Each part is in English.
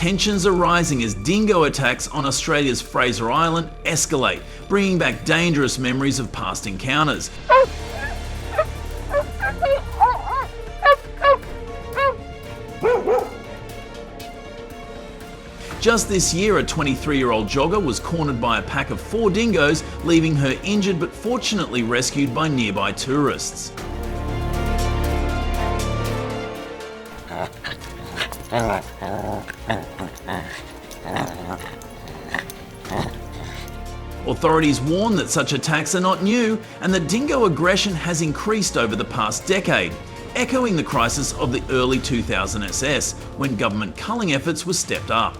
tensions are rising as dingo attacks on Australia's Fraser Island escalate, bringing back dangerous memories of past encounters. Just this year, a 23-year-old jogger was cornered by a pack of 4 dingoes, leaving her injured but fortunately rescued by nearby tourists. Authorities warn that such attacks are not new and that dingo aggression has increased over the past decade, echoing the crisis of the early 2000s SS, when government culling efforts were stepped up.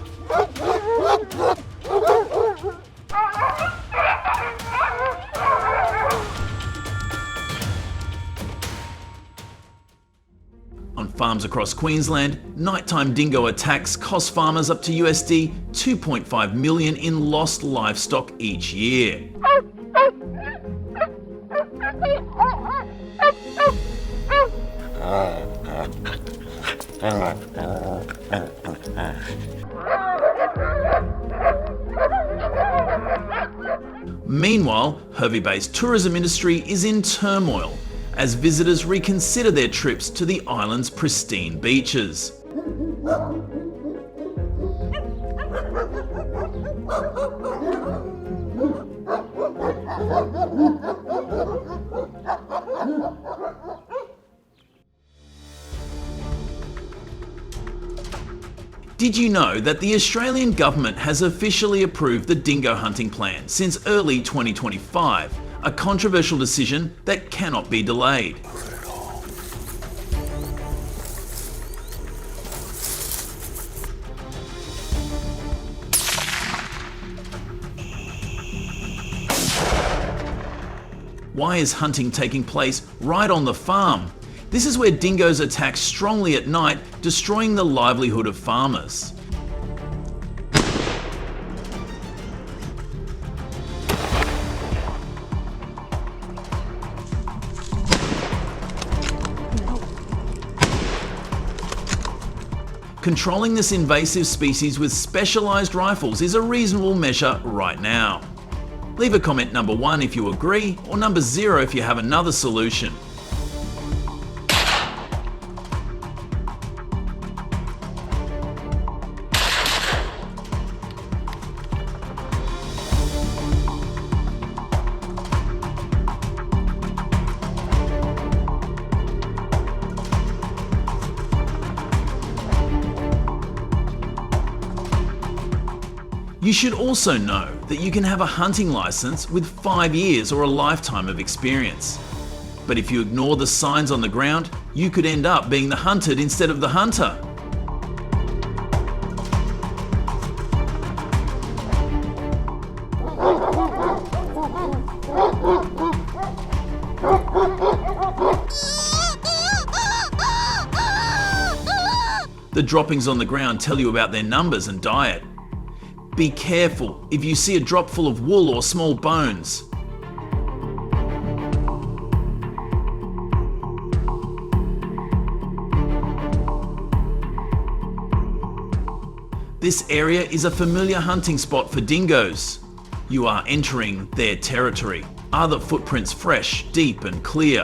On farms across Queensland, nighttime dingo attacks cost farmers up to USD 2.5 million in lost livestock each year. Meanwhile, Hervey-based tourism industry is in turmoil as visitors reconsider their trips to the island's pristine beaches. Did you know that the Australian government has officially approved the dingo hunting plan since early 2025, a controversial decision that cannot be delayed? Why is hunting taking place right on the farm? This is where dingoes attack strongly at night, destroying the livelihood of farmers. Controlling this invasive species with specialised rifles is a reasonable measure right now. Leave a comment number 1 if you agree, or number 0 if you have another solution. You should also know that you can have a hunting license with 5 years or a lifetime of experience. But if you ignore the signs on the ground, you could end up being the hunted instead of the hunter. The droppings on the ground tell you about their numbers and diet. Be careful if you see a drop full of wool or small bones. This area is a familiar hunting spot for dingoes. You are entering their territory. Are the footprints fresh, deep and clear?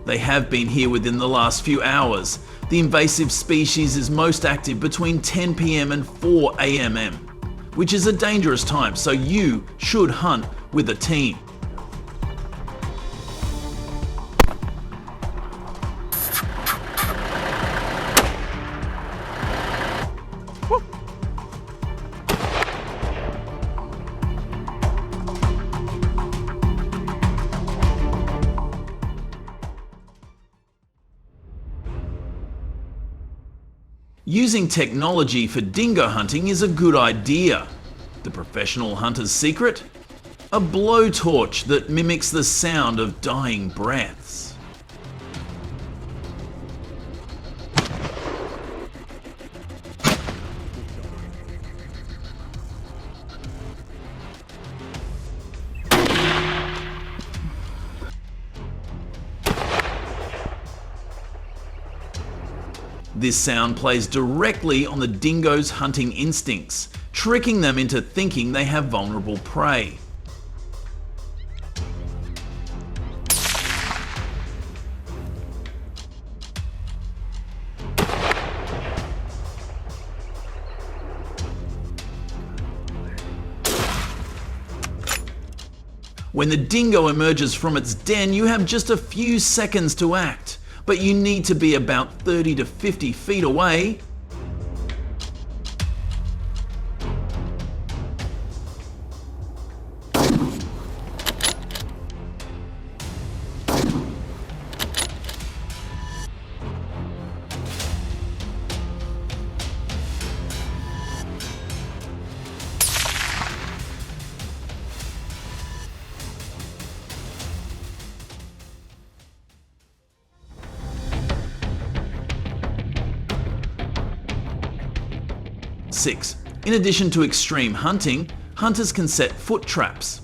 They have been here within the last few hours. The invasive species is most active between 10 PM and 4 AM, which is a dangerous time, so you should hunt with a team. Using technology for dingo hunting is a good idea. The professional hunter's secret? A blowtorch that mimics the sound of dying breaths. This sound plays directly on the dingo's hunting instincts, tricking them into thinking they have vulnerable prey. When the dingo emerges from its den, you have just a few seconds to act, but you need to be about 30 to 50 feet away. Six. In addition to extreme hunting, hunters can set foot traps.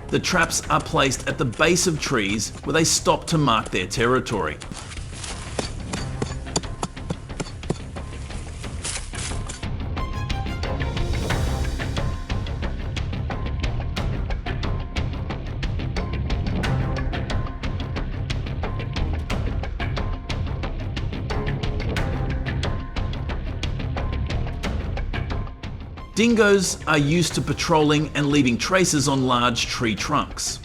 The traps are placed at the base of trees where they stop to mark their territory. Dingoes are used to patrolling and leaving traces on large tree trunks.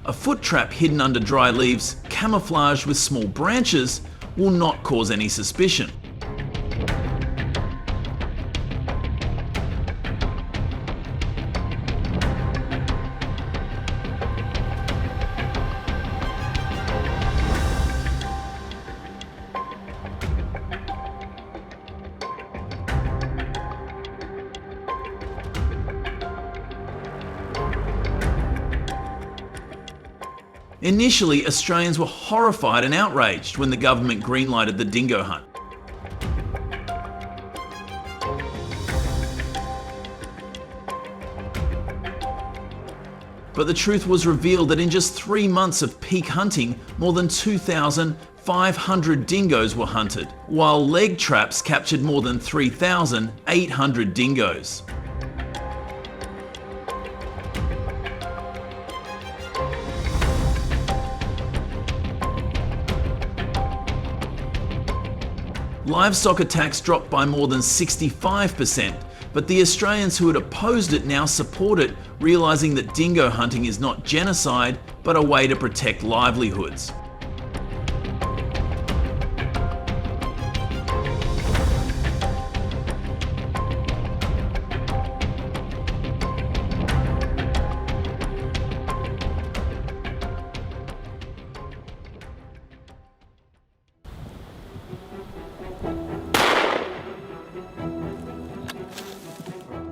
A foot trap hidden under dry leaves, camouflaged with small branches, will not cause any suspicion. Initially, Australians were horrified and outraged when the government greenlighted the dingo hunt. But the truth was revealed that in just 3 months of peak hunting, more than 2,500 dingoes were hunted, while leg traps captured more than 3,800 dingoes. Livestock attacks dropped by more than 65%, but the Australians who had opposed it now support it, realising that dingo hunting is not genocide, but a way to protect livelihoods.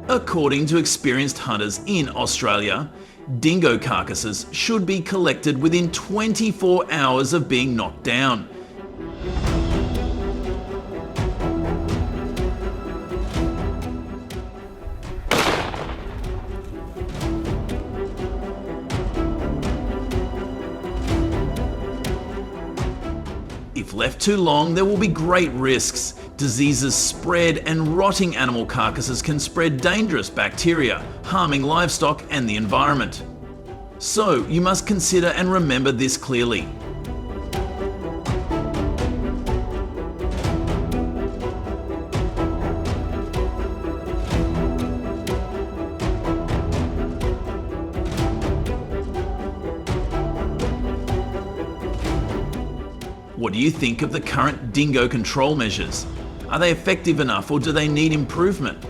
According to experienced hunters in Australia, dingo carcasses should be collected within 24 hours of being knocked down. If left too long, there will be great risks. Diseases spread, and rotting animal carcasses can spread dangerous bacteria, harming livestock and the environment. So you must consider and remember this clearly. What do you think of the current dingo control measures? Are they effective enough, or do they need improvement?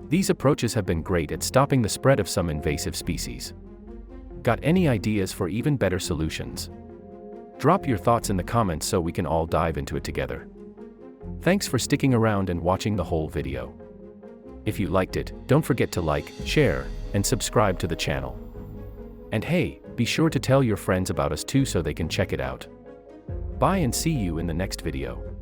These approaches have been great at stopping the spread of some invasive species. Got any ideas for even better solutions? Drop your thoughts in the comments so we can all dive into it together. Thanks for sticking around and watching the whole video. If you liked it, don't forget to like, share, and subscribe to the channel. And hey, be sure to tell your friends about us too so they can check it out. Bye and see you in the next video.